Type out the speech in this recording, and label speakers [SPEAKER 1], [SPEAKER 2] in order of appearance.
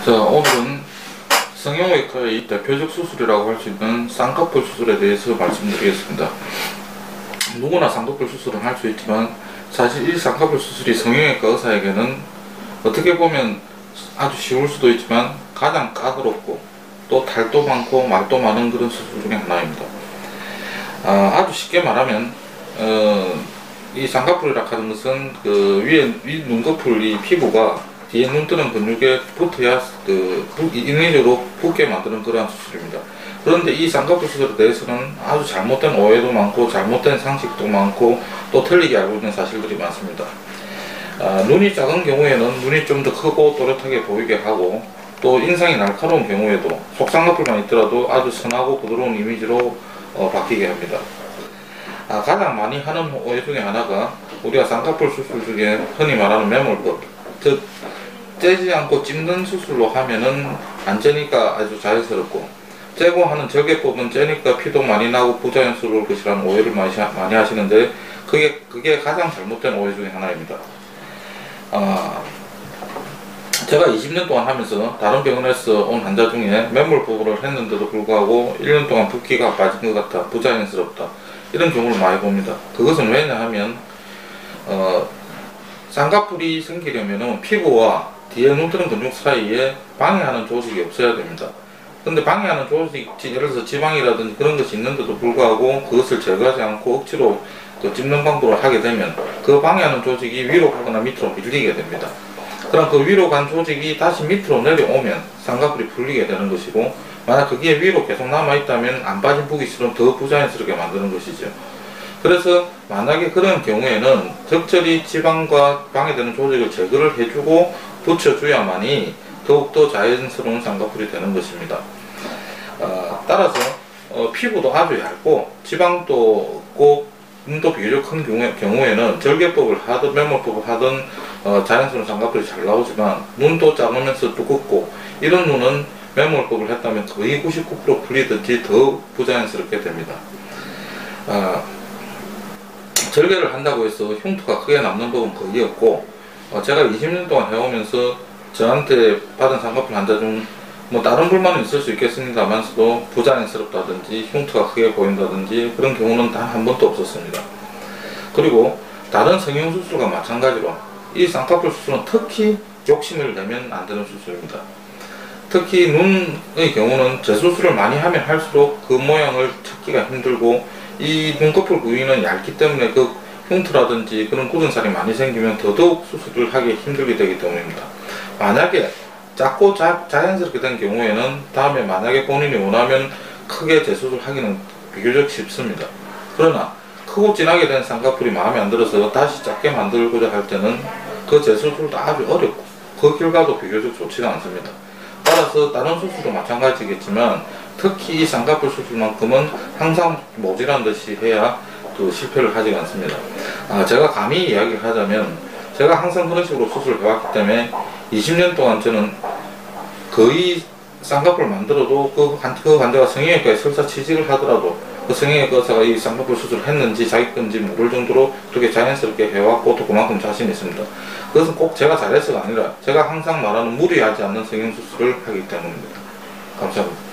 [SPEAKER 1] 자, 오늘은 성형외과의 대표적 수술이라고 할 수 있는 쌍꺼풀 수술에 대해서 말씀드리겠습니다. 누구나 쌍꺼풀 수술은 할 수 있지만 사실 이 쌍꺼풀 수술이 성형외과 의사에게는 어떻게 보면 아주 쉬울 수도 있지만 가장 까다롭고 또 탈도 많고 말도 많은 그런 수술 중에 하나입니다. 아주 쉽게 말하면 이 쌍꺼풀이라 하는 것은 그 위 눈꺼풀 이 피부가 뒤에 눈 뜨는 근육에 붙어야 인위적으로 붓게 만드는 그러한 수술입니다. 그런데 이 쌍꺼풀 수술에 대해서는 아주 잘못된 오해도 많고 잘못된 상식도 많고 또 틀리게 알고 있는 사실들이 많습니다. 눈이 작은 경우에는 눈이 좀 더 크고 또렷하게 보이게 하고 또 인상이 날카로운 경우에도 속쌍꺼풀만 있더라도 아주 선하고 부드러운 이미지로 바뀌게 합니다. 가장 많이 하는 오해 중에 하나가 우리가 쌍꺼풀 수술 중에 흔히 말하는 매몰법, 즉 째지 않고 찝는 수술로 하면은 안 째니까 아주 자연스럽고, 째고 하는 절개법은 째니까 피도 많이 나고 부자연스러울 것이라는 오해를 많이 하시는데 그게 가장 잘못된 오해 중에 하나입니다. 제가 20년 동안 하면서 다른 병원에서 온 환자 중에 매몰법을 했는데도 불구하고 1년 동안 붓기가 빠진 것 같아 부자연스럽다 이런 경우를 많이 봅니다. 그것은 왜냐하면 쌍꺼풀이 생기려면 피부와 뒤에 눈 뜨는 근육 사이에 방해하는 조직이 없어야 됩니다. 근데 방해하는 조직, 예를 들어서 지방이라든지 그런 것이 있는데도 불구하고 그것을 제거하지 않고 억지로 찝는 방법을 하게 되면 그 방해하는 조직이 위로 가거나 밑으로 밀리게 됩니다. 그럼 그 위로 간 조직이 다시 밑으로 내려오면 쌍꺼풀이 풀리게 되는 것이고, 만약 그게 위로 계속 남아있다면 안 빠진 붓기처럼 더 부자연스럽게 만드는 것이죠. 그래서 만약에 그런 경우에는 적절히 지방과 방해되는 조직을 제거를 해주고 붙여줘야만이 더욱더 자연스러운 쌍꺼풀이 되는 것입니다. 따라서 피부도 아주 얇고 지방도 없고 눈도 비교적 큰 경우에는 절개법을 하든 매몰법을 하든 자연스러운 쌍꺼풀이 잘 나오지만, 눈도 작으면서 두껍고 이런 눈은 매몰법을 했다면 거의 99% 풀리든지 더 부자연스럽게 됩니다. 절개를 한다고 해서 흉터가 크게 남는 법은 거의 없고, 제가 20년 동안 해오면서 저한테 받은 쌍꺼풀 환자 중 뭐 다른 불만은 있을 수 있겠습니다만서도 부자연스럽다든지 흉터가 크게 보인다든지 그런 경우는 단 한 번도 없었습니다. 그리고 다른 성형수술과 마찬가지로 이 쌍꺼풀 수술은 특히 욕심을 내면 안 되는 수술입니다. 특히 눈의 경우는 재수술을 많이 하면 할수록 그 모양을 찾기가 힘들고, 이 눈꺼풀 부위는 얇기 때문에 그 흉터라든지 그런 굳은 살이 많이 생기면 더더욱 수술을 하기 힘들게 되기 때문입니다. 만약에 작고 자연스럽게 된 경우에는 다음에 만약에 본인이 원하면 크게 재수술하기는 비교적 쉽습니다. 그러나 크고 진하게 된 쌍꺼풀이 마음에 안 들어서 다시 작게 만들고자 할 때는 그 재수술도 아주 어렵고 그 결과도 비교적 좋지가 않습니다. 따라서 다른 수술도 마찬가지겠지만 특히 이 쌍꺼풀 수술만큼은 항상 모질한 듯이 해야 실패를 하지 않습니다. 제가 감히 이야기를 하자면 제가 항상 그런 식으로 수술을 해왔기 때문에 20년 동안 저는 거의 쌍꺼풀을 만들어도 그 환자가 성형외과에 설사 취직을 하더라도 그 성형외과 의사가 이 쌍꺼풀 수술을 했는지 자기 건지 모를 정도로 그렇게 자연스럽게 해왔고 또 그만큼 자신이 있습니다. 그것은 꼭 제가 잘해서가 아니라 제가 항상 말하는 무리하지 않는 성형수술을 하기 때문입니다. 감사합니다.